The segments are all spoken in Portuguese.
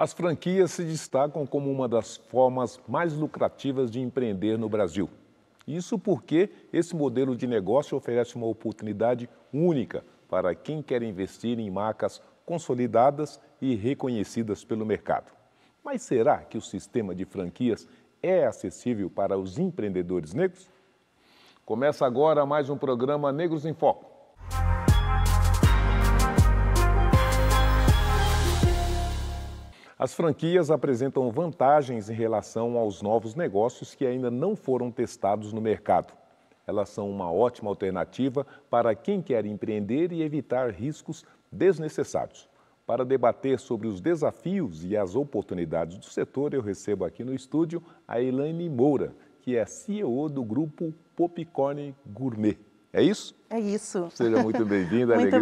As franquias se destacam como uma das formas mais lucrativas de empreender no Brasil. Isso porque esse modelo de negócio oferece uma oportunidade única para quem quer investir em marcas consolidadas e reconhecidas pelo mercado. Mas será que o sistema de franquias é acessível para os empreendedores negros? Começa agora mais um programa Negros em Foco. As franquias apresentam vantagens em relação aos novos negócios que ainda não foram testados no mercado. Elas são uma ótima alternativa para quem quer empreender e evitar riscos desnecessários. Para debater sobre os desafios e as oportunidades do setor, eu recebo aqui no estúdio a Elaine Moura, que é CEO do grupo Popcorn Gourmet. É isso? É isso. Seja muito bem-vinda. Muito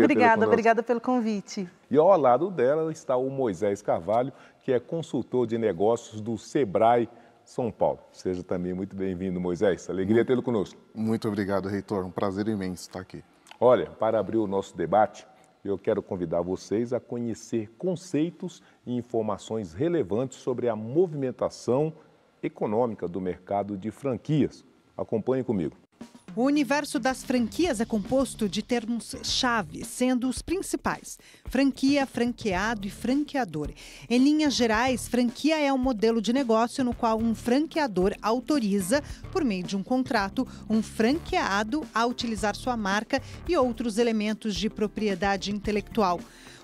obrigada pelo convite. E ao lado dela está o Moisés Carvalho, que é consultor de negócios do Sebrae São Paulo. Seja também muito bem-vindo, Moisés. Alegria tê-lo conosco. Muito obrigado, reitor. Um prazer imenso estar aqui. Olha, para abrir o nosso debate, eu quero convidar vocês a conhecer conceitos e informações relevantes sobre a movimentação econômica do mercado de franquias. Acompanhem comigo. O universo das franquias é composto de termos-chave, sendo os principais: franquia, franqueado e franqueador. Em linhas gerais, franquia é um modelo de negócio no qual um franqueador autoriza, por meio de um contrato, um franqueado a utilizar sua marca e outros elementos de propriedade intelectual.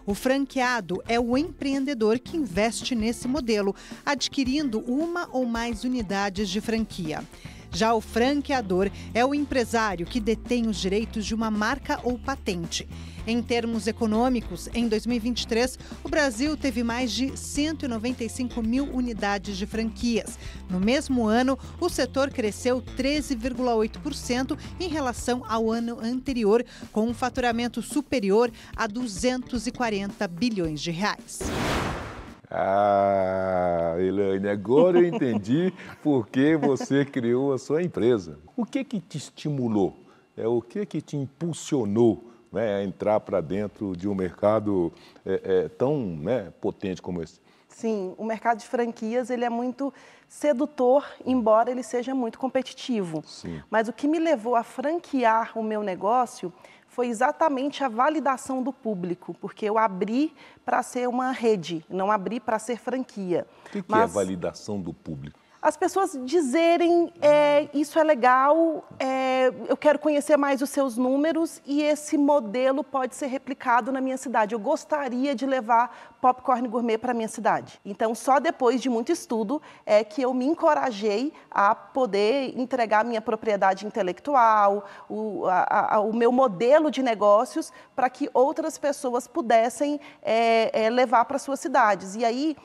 O franqueado é o empreendedor que investe nesse modelo, adquirindo uma ou mais unidades de franquia. Já o franqueador é o empresário que detém os direitos de uma marca ou patente. Em termos econômicos, em 2023, o Brasil teve mais de 195 mil unidades de franquias. No mesmo ano, o setor cresceu 13,8% em relação ao ano anterior, com um faturamento superior a 240 bilhões de reais. Ah, Elaine, agora eu entendi por que você criou a sua empresa. O que te estimulou? O que te impulsionou, né, a entrar para dentro de um mercado tão potente como esse? Sim, o mercado de franquias ele é muito sedutor, embora ele seja muito competitivo. Sim. Mas o que me levou a franquear o meu negócio foi exatamente a validação do público, porque eu abri para ser uma rede, não abri para ser franquia. O que é a validação do público? As pessoas dizerem, isso é legal, eu quero conhecer mais os seus números e esse modelo pode ser replicado na minha cidade. Eu gostaria de levar Popcorn Gourmet para a minha cidade. Então, só depois de muito estudo é que eu me encorajei a poder entregar minha propriedade intelectual, o meu modelo de negócios, para que outras pessoas pudessem levar para suas cidades. E aí,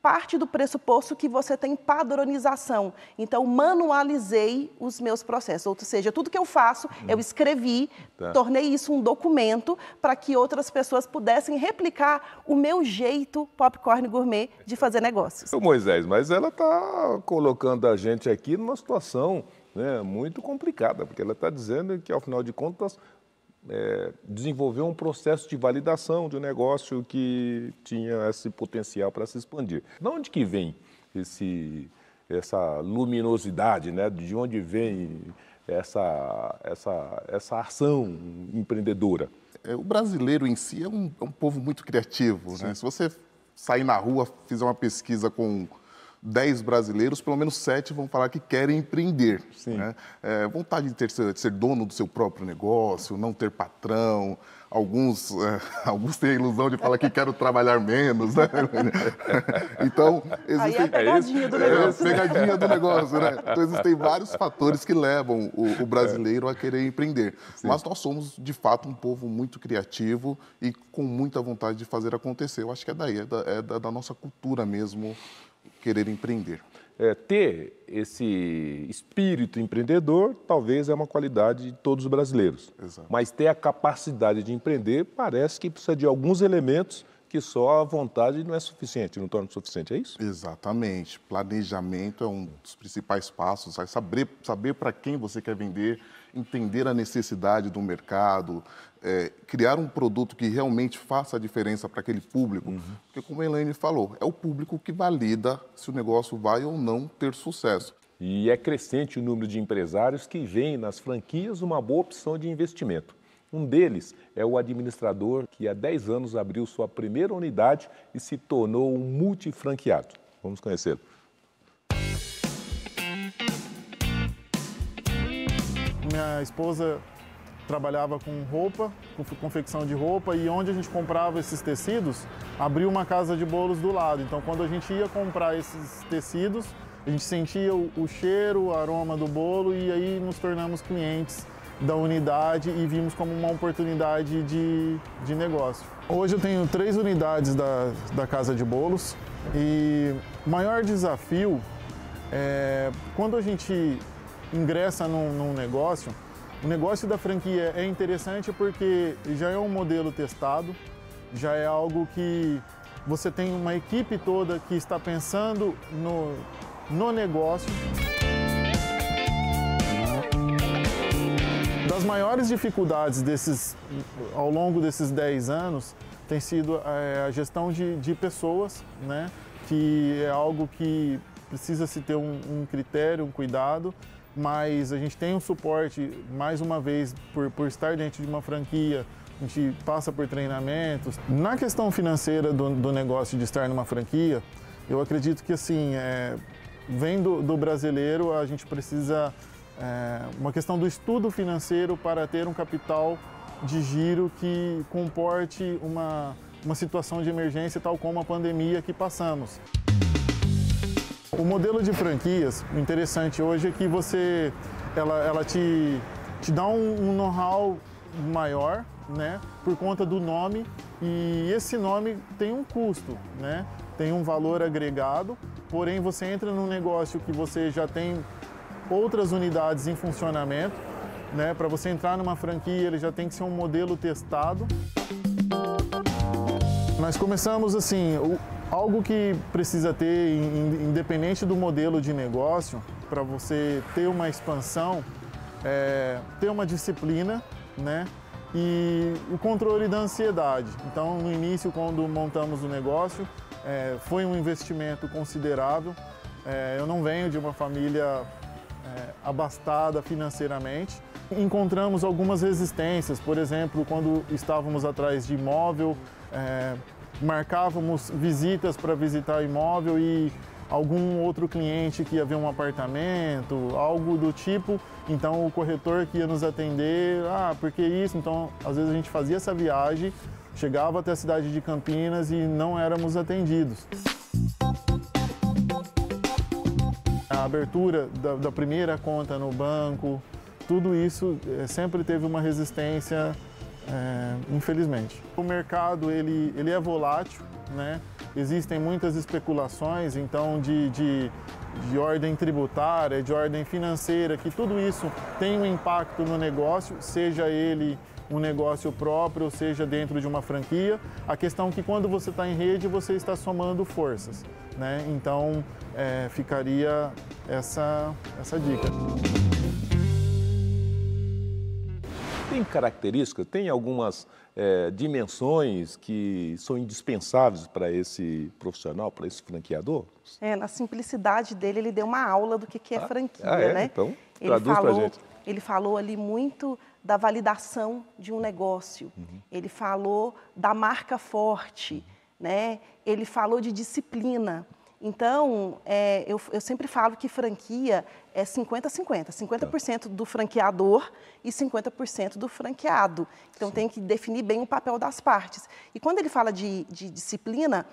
parte do pressuposto que você tem padronização. Então, manualizei os meus processos. Ou seja, tudo que eu faço, eu escrevi, tornei isso um documento para que outras pessoas pudessem replicar o meu jeito Popcorn Gourmet de fazer negócios. Moisés, mas ela está colocando a gente aqui numa situação muito complicada, porque ela está dizendo que, ao final de contas, desenvolveu um processo de validação de um negócio que tinha esse potencial para se expandir. De onde que vem essa luminosidade, né? De onde vem essa ação empreendedora? O brasileiro em si é um povo muito criativo, né? Se você sair na rua, fizer uma pesquisa com 10 brasileiros, pelo menos 7 vão falar que querem empreender. Né? Vontade de ser dono do seu próprio negócio, não ter patrão. Alguns têm a ilusão de falar que quero trabalhar menos. Né? Então, existem... Aí é a pegadinha do negócio. Pegadinha do negócio, né? Então, existem vários fatores que levam o brasileiro a querer empreender. Sim. Mas nós somos, de fato, um povo muito criativo e com muita vontade de fazer acontecer. Eu acho que é daí, da nossa cultura mesmo, querer empreender. Ter esse espírito empreendedor talvez é uma qualidade de todos os brasileiros. Exato. Mas ter a capacidade de empreender parece que precisa de alguns elementos que só a vontade não é suficiente, não torna suficiente, é isso? Exatamente. Planejamento é um dos principais passos. Saber para quem você quer vender, entender a necessidade do mercado, criar um produto que realmente faça a diferença para aquele público. Porque, como a Elaine falou, é o público que valida se o negócio vai ou não ter sucesso. E é crescente o número de empresários que veem nas franquias uma boa opção de investimento. Um deles é o administrador que há 10 anos abriu sua primeira unidade e se tornou um multifranqueado. Vamos conhecê-lo. Minha esposa trabalhava com roupa, com confecção de roupa, e onde a gente comprava esses tecidos, abriu uma casa de bolos do lado. Então, quando a gente ia comprar esses tecidos, a gente sentia o cheiro, o aroma do bolo, e aí nos tornamos clientes da unidade e vimos como uma oportunidade de negócio. Hoje eu tenho 3 unidades da Casa de Bolos, e o maior desafio é quando a gente ingressa num negócio. O negócio da franquia é interessante porque já é um modelo testado, já é algo que você tem uma equipe toda que está pensando no negócio. Das maiores dificuldades ao longo desses 10 anos tem sido a gestão de pessoas, né? Que é algo que precisa se ter um critério, um cuidado, mas a gente tem um suporte, mais uma vez, por estar dentro de uma franquia, a gente passa por treinamentos. Na questão financeira do negócio de estar numa franquia, eu acredito que, assim, vem do brasileiro, a gente precisa uma questão do estudo financeiro para ter um capital de giro que comporte uma situação de emergência, tal como a pandemia que passamos. O modelo de franquias, o interessante hoje é que ela te dá um know-how maior, né, por conta do nome, e esse nome tem um custo, né, tem um valor agregado, porém você entra num negócio que você já tem outras unidades em funcionamento, né, para você entrar numa franquia ele já tem que ser um modelo testado. Nós começamos assim, algo que precisa ter, independente do modelo de negócio, para você ter uma expansão, ter uma disciplina, né? E o controle da ansiedade. Então, no início, quando montamos o negócio, foi um investimento considerável. Eu não venho de uma família abastada financeiramente. Encontramos algumas resistências, por exemplo, quando estávamos atrás de imóvel, marcávamos visitas para visitar imóvel e algum outro cliente que ia ver um apartamento, algo do tipo, então o corretor que ia nos atender, por que isso? Então, às vezes a gente fazia essa viagem, chegava até a cidade de Campinas e não éramos atendidos. A abertura da primeira conta no banco, tudo isso sempre teve uma resistência, infelizmente. O mercado ele é volátil, né? Existem muitas especulações, então de ordem tributária, de ordem financeira, que tudo isso tem um impacto no negócio, seja ele um negócio próprio, ou seja dentro de uma franquia. A questão é que quando você está em rede, você está somando forças, né? Então, ficaria essa dica. Tem características, tem algumas dimensões que são indispensáveis para esse profissional, para esse franqueador? Na simplicidade dele, ele deu uma aula do que é franquia, né? Então, traduz pra gente. Ele falou ali muito da validação de um negócio. Ele falou da marca forte, né? Ele falou de disciplina. Então, eu sempre falo que franquia é 50-50. 50% do franqueador e 50% do franqueado. Então, tem que definir bem o papel das partes. E quando ele fala de disciplina,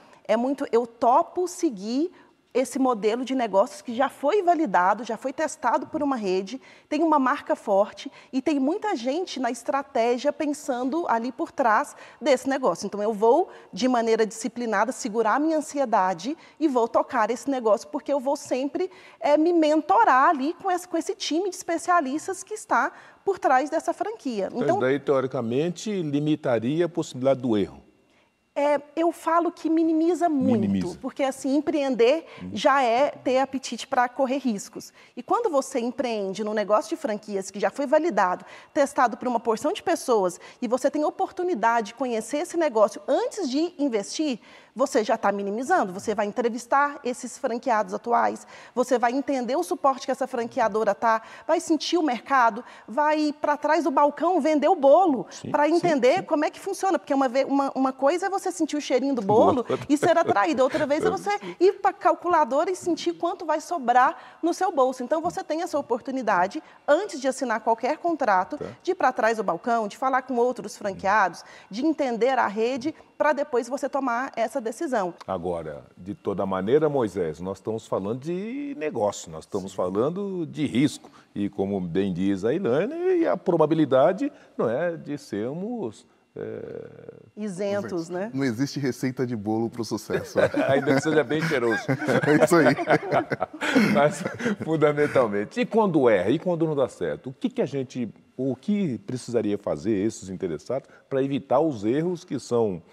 eu topo seguir esse modelo de negócios que já foi validado, já foi testado por uma rede, tem uma marca forte e tem muita gente na estratégia pensando ali por trás desse negócio. Então, eu vou, de maneira disciplinada, segurar a minha ansiedade e vou tocar esse negócio, porque eu vou sempre me mentorar ali com esse time de especialistas que está por trás dessa franquia. Então, daí, teoricamente, limitaria a possibilidade do erro. Eu falo que minimiza muito, porque assim, empreender já é ter apetite para correr riscos. E quando você empreende num negócio de franquias que já foi validado, testado por uma porção de pessoas, e você tem a oportunidade de conhecer esse negócio antes de investir, você já está minimizando. Você vai entrevistar esses franqueados atuais, você vai entender o suporte que essa franqueadora está, vai sentir o mercado, vai para trás do balcão vender o bolo, para entender como é que funciona. Porque uma coisa é você sentir o cheirinho do bolo e ser atraído, outra vez é você ir para a calculadora e sentir quanto vai sobrar no seu bolso. Então, você tem essa oportunidade, antes de assinar qualquer contrato, de ir para trás do balcão, de falar com outros franqueados, de entender a rede, para depois você tomar essa decisão. Agora, de toda maneira, Moisés, nós estamos falando de negócio, nós estamos falando de risco. E como bem diz a Elaine, a probabilidade não é de sermos... isentos, né? Não existe receita de bolo para o sucesso. Ainda que seja bem cheiroso. É isso aí. Mas, fundamentalmente, e quando erra, e quando não dá certo? O que precisaria fazer esses interessados para evitar os erros que são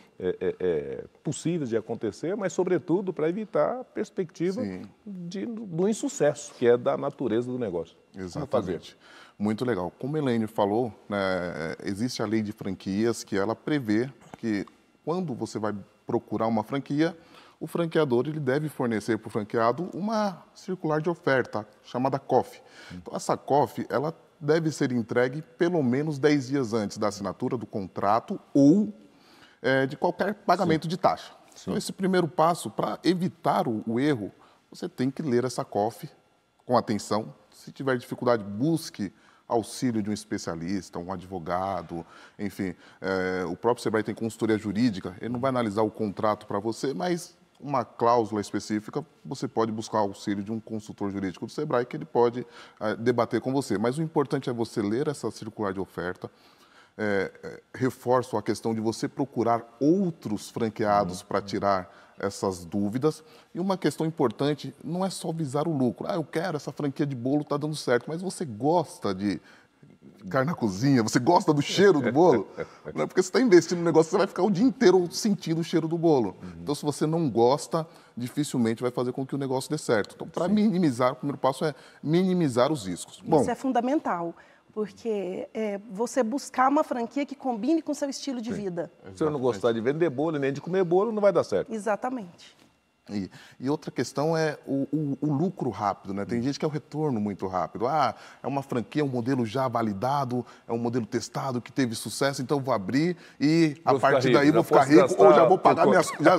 possíveis de acontecer, mas, sobretudo, para evitar a perspectiva do insucesso, que é da natureza do negócio? Exatamente. Muito legal. Como a Elaine falou, né, existe a lei de franquias que ela prevê que quando você vai procurar uma franquia, o franqueador ele deve fornecer para o franqueado uma circular de oferta, chamada COF. Então, essa COF ela deve ser entregue pelo menos 10 dias antes da assinatura do contrato ou de qualquer pagamento de taxa. Então, esse primeiro passo, para evitar o erro, você tem que ler essa COF com atenção. Se tiver dificuldade, busque auxílio de um especialista, um advogado, enfim. O próprio Sebrae tem consultoria jurídica, ele não vai analisar o contrato para você, mas uma cláusula específica, você pode buscar auxílio de um consultor jurídico do Sebrae que ele pode debater com você. Mas o importante é você ler essa circular de oferta. Reforço a questão de você procurar outros franqueados para tirar essas dúvidas. E uma questão importante, não é só visar o lucro. Eu quero, essa franquia de bolo está dando certo, mas você gosta de ficar na cozinha, você gosta do cheiro do bolo? Não é porque você está investindo no negócio, você vai ficar o dia inteiro sentindo o cheiro do bolo. Então, se você não gosta, dificilmente vai fazer com que o negócio dê certo. Então, para minimizar, o primeiro passo é minimizar os riscos. Isso é fundamental. Porque você buscar uma franquia que combine com o seu estilo de vida. Se eu não gostar de vender bolo nem de comer bolo, não vai dar certo. Exatamente. E outra questão é o lucro rápido, né? Tem gente que é o retorno muito rápido. É uma franquia, um modelo já validado, é um modelo testado que teve sucesso, então vou abrir e a partir daí vou ficar rico ou já vou pagar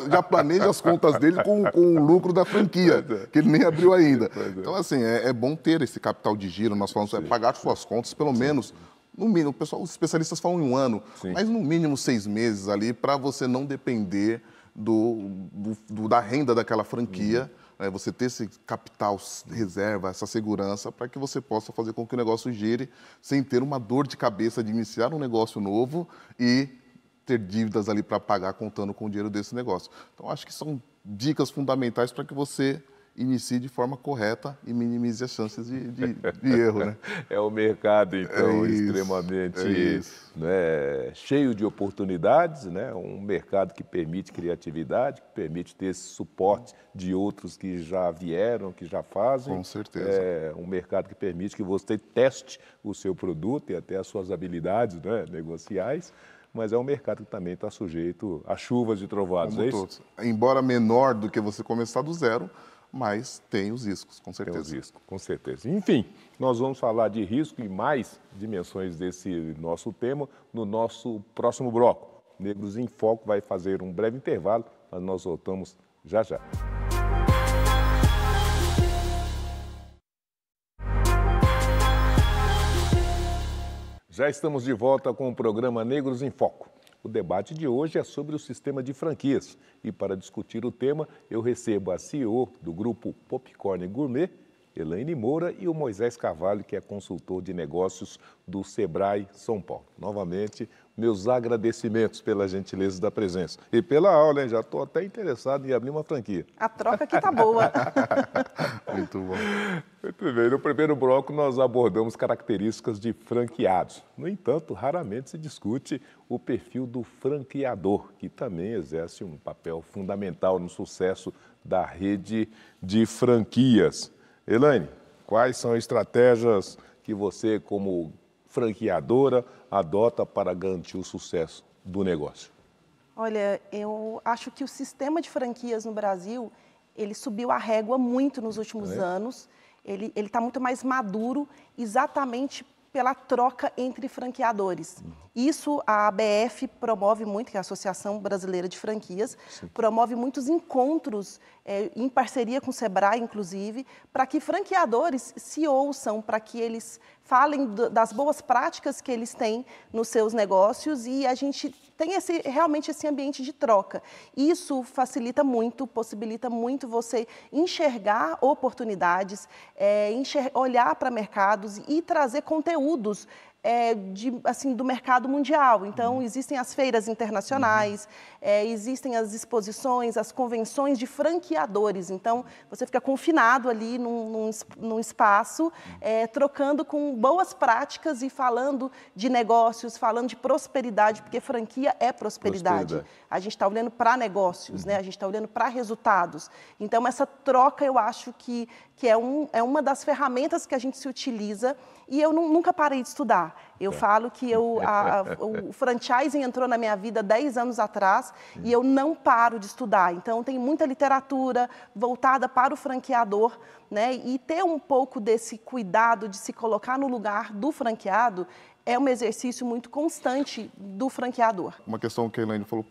já planejo as contas dele com o lucro da franquia, que ele nem abriu ainda. Então, assim, é bom ter esse capital de giro, nós falamos, pagar suas contas pelo menos. No mínimo, os especialistas falam em 1 ano, mas no mínimo 6 meses ali, para você não depender da renda daquela franquia, você ter esse capital reserva, essa segurança, para que você possa fazer com que o negócio gire sem ter uma dor de cabeça de iniciar um negócio novo e ter dívidas ali para pagar contando com o dinheiro desse negócio. Então, acho que são dicas fundamentais para que você inicie de forma correta e minimize as chances de erro, né? É o mercado, então, extremamente cheio de oportunidades, né? Um mercado que permite criatividade, que permite ter esse suporte de outros que já vieram, que já fazem. Com certeza. É um mercado que permite que você teste o seu produto e até as suas habilidades, né, negociais. Mas é um mercado que também está sujeito a chuvas de trovados, é isso? Embora menor do que você começar do zero, mas tem os riscos, com certeza. Tem os riscos, com certeza. Enfim, nós vamos falar de risco e mais dimensões desse nosso tema no nosso próximo bloco. Negros em Foco vai fazer um breve intervalo, mas nós voltamos já já. Já estamos de volta com o programa Negros em Foco. O debate de hoje é sobre o sistema de franquias. E para discutir o tema, eu recebo a CEO do grupo Popcorn Gourmet, Elaine Moura, e o Moisés Carvalho, que é consultor de negócios do Sebrae São Paulo. Novamente, meus agradecimentos pela gentileza da presença. E pela aula, hein? Já estou até interessado em abrir uma franquia. A troca aqui tá boa. Muito bom. Muito bem, no primeiro bloco nós abordamos características de franqueados. No entanto, raramente se discute o perfil do franqueador, que também exerce um papel fundamental no sucesso da rede de franquias. Elaine, quais são as estratégias que você, como franqueadora, adota para garantir o sucesso do negócio? Olha, eu acho que o sistema de franquias no Brasil, ele subiu a régua muito nos últimos anos. Ele está muito mais maduro exatamente pela troca entre franqueadores. Isso a ABF promove muito, que é a Associação Brasileira de Franquias, promove muitos encontros em parceria com o Sebrae, inclusive, para que franqueadores se ouçam, para que eles falem das boas práticas que eles têm nos seus negócios e a gente tem realmente esse ambiente de troca. Isso facilita muito, possibilita muito você enxergar oportunidades, olhar para mercados e trazer conteúdos do mercado mundial. Então, existem as feiras internacionais, existem as exposições, as convenções de franqueadores. Então, você fica confinado ali num espaço, trocando com boas práticas e falando de negócios, falando de prosperidade, porque franquia é prosperidade. A gente está olhando para negócios, né? A gente está olhando para resultados. Então, essa troca, eu acho que é uma das ferramentas que a gente se utiliza e eu nunca parei de estudar. Eu falo que o franchising entrou na minha vida 10 anos atrás e eu não paro de estudar. Então, tem muita literatura voltada para o franqueador, né? E ter um pouco desse cuidado de se colocar no lugar do franqueado é um exercício muito constante do franqueador. Uma questão que a Elaine falou,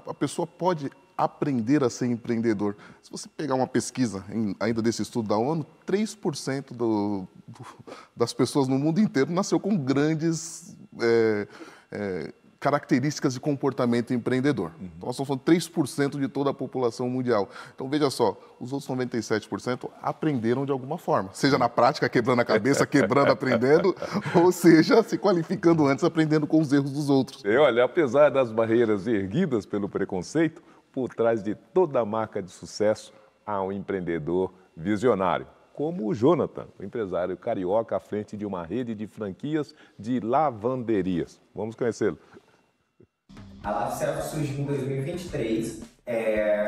a pessoa pode aprender a ser empreendedor. Se você pegar uma pesquisa ainda desse estudo da ONU, 3% das pessoas no mundo inteiro nasceu com grandes características de comportamento empreendedor. Então, nós estamos falando 3% de toda a população mundial. Então, veja só, os outros 97% aprenderam de alguma forma. Seja na prática, quebrando a cabeça, quebrando, aprendendo, ou seja, se qualificando antes, aprendendo com os erros dos outros. Olha, apesar das barreiras erguidas pelo preconceito, por trás de toda marca de sucesso há um empreendedor visionário, como o Jonathan, o empresário carioca à frente de uma rede de franquias de lavanderias. Vamos conhecê-lo. A LaveSelf surgiu em 2023,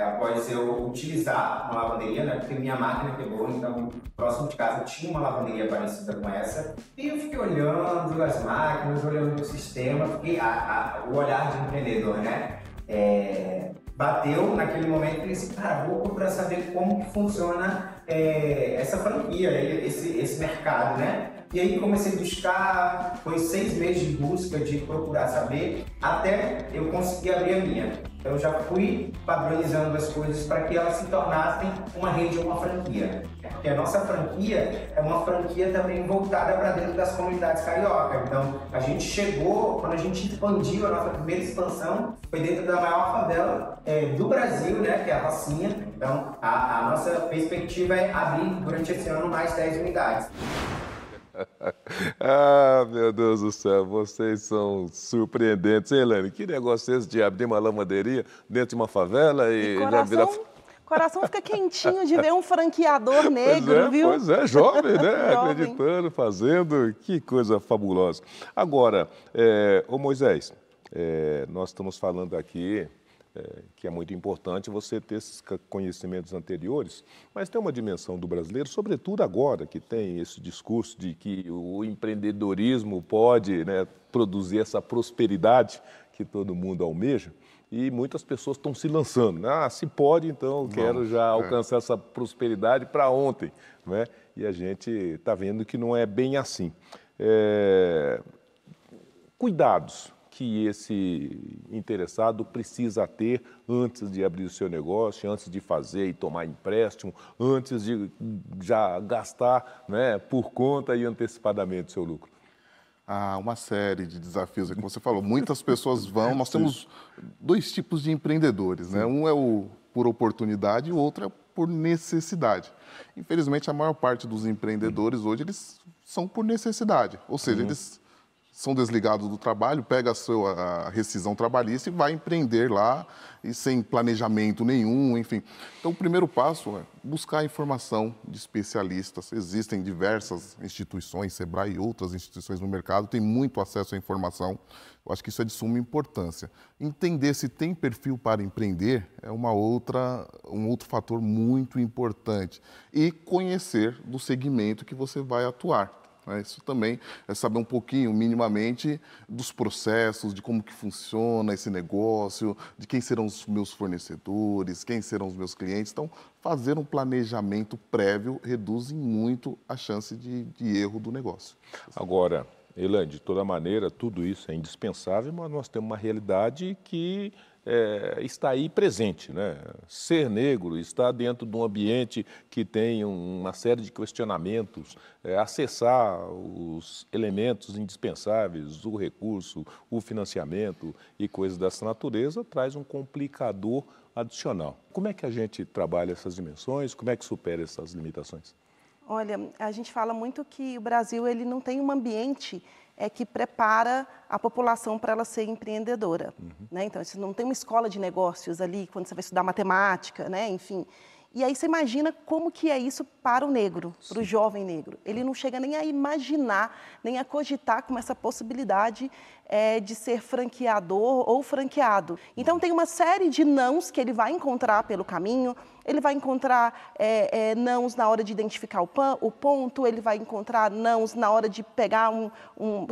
após eu utilizar uma lavanderia, né? Porque minha máquina quebrou, então próximo de casa tinha uma lavanderia parecida com essa. E eu fiquei olhando as máquinas, olhando o sistema, fiquei, o olhar de empreendedor, né? Bateu naquele momento e falei assim, cara, vou procurar saber como que funciona essa franquia, esse mercado, né? E aí comecei a buscar, foi 6 meses de busca, de procurar saber, até eu conseguir abrir a minha. Então eu já fui padronizando as coisas para que elas se tornassem uma rede ou uma franquia. Porque a nossa franquia é uma franquia também voltada para dentro das comunidades carioca. Então a gente chegou, quando a gente expandiu, a nossa primeira expansão foi dentro da maior favela do Brasil, né, que é a Rocinha. Então a nossa perspectiva é abrir durante esse ano mais 10 unidades. Ah, meu Deus do céu, vocês são surpreendentes, hein, Elaine? Que negócio é esse de abrir uma lavanderia dentro de uma favela e já virar... Coração fica quentinho de ver um franqueador negro, viu? Pois é, jovem, né? Jovem. Acreditando, fazendo, que coisa fabulosa. Agora, ô Moisés, nós estamos falando aqui que é muito importante você ter esses conhecimentos anteriores, mas tem uma dimensão do brasileiro, sobretudo agora que tem esse discurso de que o empreendedorismo pode, né, produzir essa prosperidade que todo mundo almeja, e muitas pessoas estão se lançando. Se pode, então eu quero já alcançar essa prosperidade para ontem, né? E a gente está vendo que não é bem assim. Cuidados que esse interessado precisa ter antes de abrir o seu negócio, antes de fazer e tomar empréstimo, antes de já gastar, né, por conta e antecipadamente o seu lucro? Uma série de desafios, como você falou. Muitas pessoas vão... Nós temos 2 tipos de empreendedores, né? Um é por oportunidade e o outro é por necessidade. Infelizmente, a maior parte dos empreendedores hoje, eles são por necessidade. Ou seja, eles são desligados do trabalho, pega a rescisão trabalhista e vai empreender lá, e sem planejamento nenhum, enfim. Então, o primeiro passo é buscar informação de especialistas. Existem diversas instituições, Sebrae e outras instituições no mercado, têm muito acesso à informação. Eu acho que isso é de suma importância. Entender se tem perfil para empreender é um outro fator muito importante. E conhecer do segmento que você vai atuar. Isso também é saber um pouquinho, minimamente, dos processos, de como que funciona esse negócio, de quem serão os meus fornecedores, quem serão os meus clientes. Então, fazer um planejamento prévio reduz muito a chance de erro do negócio. Agora, Elaine, de toda maneira, tudo isso é indispensável, mas nós temos uma realidade que está aí presente, né? Ser negro, estar dentro de um ambiente que tem uma série de questionamentos, acessar os elementos indispensáveis, o recurso, o financiamento e coisas dessa natureza, traz um complicador adicional. Como é que a gente trabalha essas dimensões? Como é que supera essas limitações? Olha, a gente fala muito que o Brasil ele não tem um ambiente que prepara a população para ela ser empreendedora. Né? Então, você não tem uma escola de negócios ali, quando você vai estudar matemática, né? Enfim. E aí você imagina como que é isso para o negro, para o jovem negro. Ele não chega nem a imaginar, nem a cogitar com essa possibilidade de ser franqueador ou franqueado. Então tem uma série de nãos que ele vai encontrar pelo caminho, ele vai encontrar nãos na hora de identificar o ponto, ele vai encontrar nãos na hora de pegar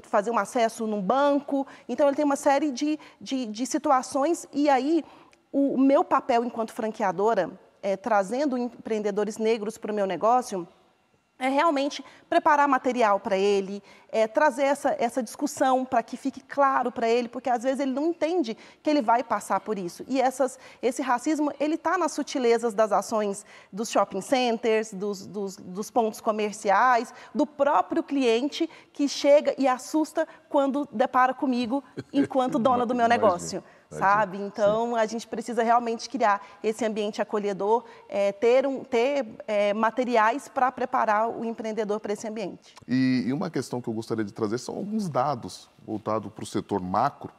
fazer um acesso num banco. Então ele tem uma série de situações e aí o meu papel enquanto franqueadora, trazendo empreendedores negros para o meu negócio, é realmente preparar material para ele, trazer essa discussão para que fique claro para ele, porque às vezes ele não entende que ele vai passar por isso. E esse racismo, ele está nas sutilezas das ações dos shopping centers, dos pontos comerciais, do próprio cliente que chega e assusta quando depara comigo enquanto dona do meu negócio. Sabe? Então, a gente precisa realmente criar esse ambiente acolhedor, ter materiais para preparar o empreendedor para esse ambiente. E uma questão que eu gostaria de trazer são alguns dados voltados para o setor macro,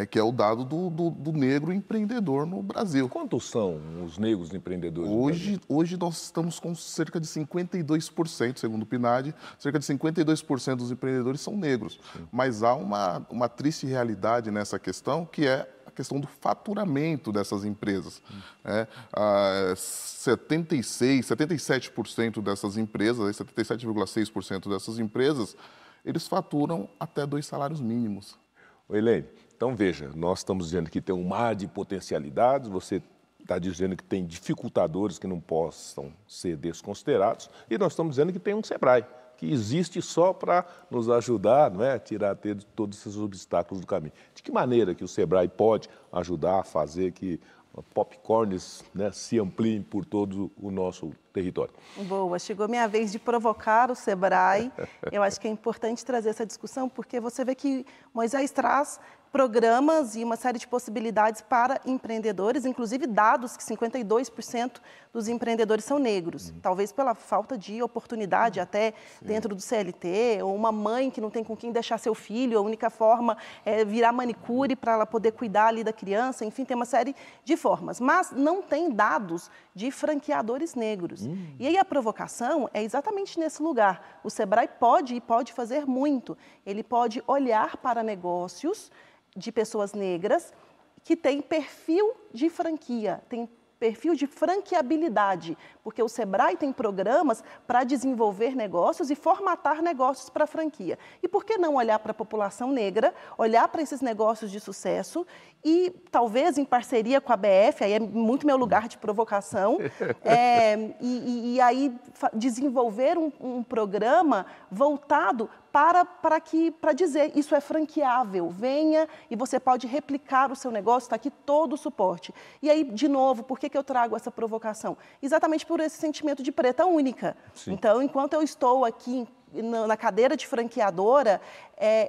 que é o dado do negro empreendedor no Brasil. Quantos são os negros empreendedores no Brasil? Hoje nós estamos com cerca de 52%, segundo o PNAD, cerca de 52% dos empreendedores são negros. Mas há uma triste realidade nessa questão, que é a questão do faturamento dessas empresas. 77% dessas empresas, 77,6% dessas empresas, eles faturam até 2 salários mínimos. Elaine, então veja, nós estamos dizendo que tem um mar de potencialidades, você está dizendo que tem dificultadores que não possam ser desconsiderados, e nós estamos dizendo que tem um Sebrae, que existe só para nos ajudar, não é, a tirar todos esses obstáculos do caminho. De que maneira que o Sebrae pode ajudar a fazer que popcorns, né, se ampliem por todo o nosso território? Boa, chegou minha vez de provocar o Sebrae. Eu acho que é importante trazer essa discussão, porque você vê que Moisés traz programas e uma série de possibilidades para empreendedores, inclusive dados que 52% dos empreendedores são negros, talvez pela falta de oportunidade até dentro do CLT, ou uma mãe que não tem com quem deixar seu filho, a única forma é virar manicure para ela poder cuidar ali da criança, enfim, tem uma série de formas, mas não tem dados de franqueadores negros. E aí a provocação é exatamente nesse lugar. O Sebrae pode fazer muito, ele pode olhar para negócios de pessoas negras que têm perfil de franquia, tem perfil de franqueabilidade, porque o Sebrae tem programas para desenvolver negócios e formatar negócios para franquia. E por que não olhar para a população negra, olhar para esses negócios de sucesso e talvez em parceria com a BF, aí é muito meu lugar de provocação, e aí desenvolver um programa voltado para dizer isso é franqueável, venha e você pode replicar o seu negócio, está aqui todo o suporte. E aí, de novo, por que eu trago essa provocação? Exatamente por esse sentimento de preta única. Então, enquanto eu estou aqui na cadeira de franqueadora,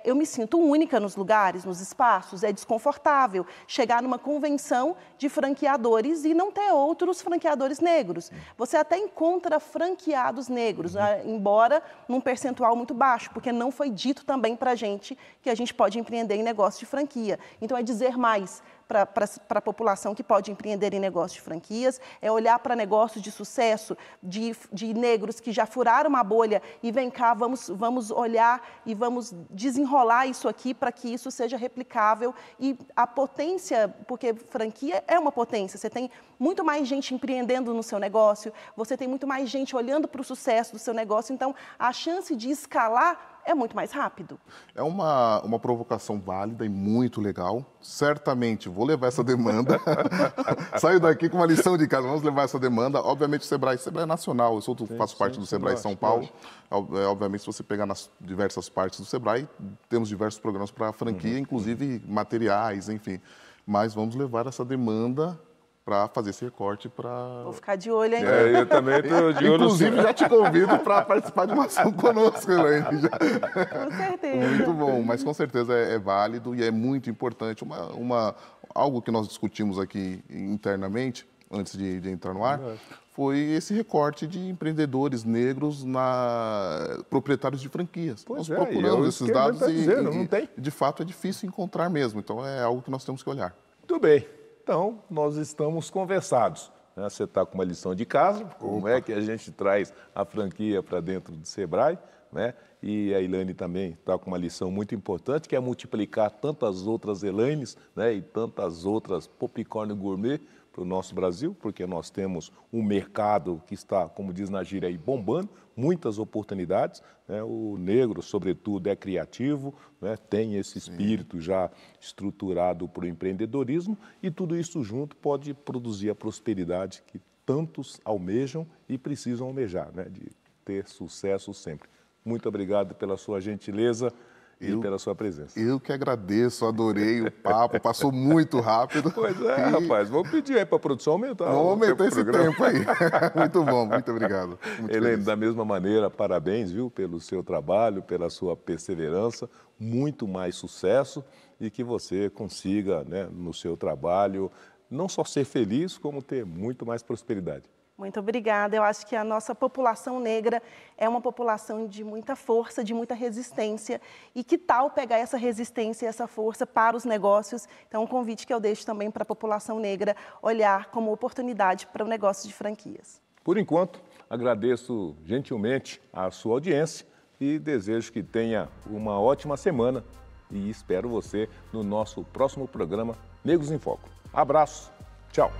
eu me sinto única nos lugares, nos espaços, é desconfortável chegar numa convenção de franqueadores e não ter outros franqueadores negros. Você até encontra franqueados negros, embora num percentual muito baixo, porque não foi dito também para a gente que a gente pode empreender em negócio de franquia. Então, é dizer mais para a população que pode empreender em negócio de franquias, é olhar para negócios de sucesso, de negros que já furaram uma bolha e vem cá, vamos olhar e vamos desenrolar isso aqui para que isso seja replicável. E a potência, porque franquia é uma potência, você tem muito mais gente empreendendo no seu negócio, você tem muito mais gente olhando para o sucesso do seu negócio, então a chance de escalar é muito mais rápido. É uma provocação válida e muito legal. Certamente vou levar essa demanda. Saio daqui com uma lição de casa. Vamos levar essa demanda. Obviamente o Sebrae é nacional. Eu faço parte do Sebrae São Paulo. Obviamente, se você pegar nas diversas partes do Sebrae, temos diversos programas para franquia, inclusive materiais, enfim. Mas vamos levar essa demanda para fazer esse recorte para... Vou ficar de olho, hein? Eu também estou de olho. Inclusive, já te convido para participar de uma ação conosco, Elaine. Com certeza. Muito bom, mas com certeza é válido e é muito importante. Algo que nós discutimos aqui internamente, antes de entrar no ar, foi esse recorte de empreendedores negros proprietários de franquias. Pois nós procuramos esses dados não tem. De fato, é difícil encontrar mesmo. Então, é algo que nós temos que olhar. Muito bem. Então, nós estamos conversados. Você está com uma lição de casa, como é que a gente traz a franquia para dentro do Sebrae, né? E a Elaine também está com uma lição muito importante, que é multiplicar tantas outras Elaines, né? E tantas outras Popcorn Gourmet para o nosso Brasil, porque nós temos um mercado que está, como diz na gíria, aí, bombando, muitas oportunidades, né? O negro, sobretudo, é criativo, né? Tem esse espírito já estruturado para o empreendedorismo e tudo isso junto pode produzir a prosperidade que tantos almejam e precisam almejar, né? De ter sucesso sempre. Muito obrigado pela sua gentileza e pela sua presença. Eu que agradeço, adorei o papo, passou muito rápido. Pois é, rapaz, vou pedir aí para a produção aumentar. Vamos aumentar esse tempo aí. Muito bom, muito obrigado. Elaine, da mesma maneira, parabéns, viu, pelo seu trabalho, pela sua perseverança, muito mais sucesso e que você consiga, né, no seu trabalho, não só ser feliz, como ter muito mais prosperidade. Muito obrigada. Eu acho que a nossa população negra é uma população de muita força, de muita resistência. E que tal pegar essa resistência e essa força para os negócios? Então, um convite que eu deixo também para a população negra olhar como oportunidade para o negócio de franquias. Por enquanto, agradeço gentilmente a sua audiência e desejo que tenha uma ótima semana e espero você no nosso próximo programa Negros em Foco. Abraço, tchau!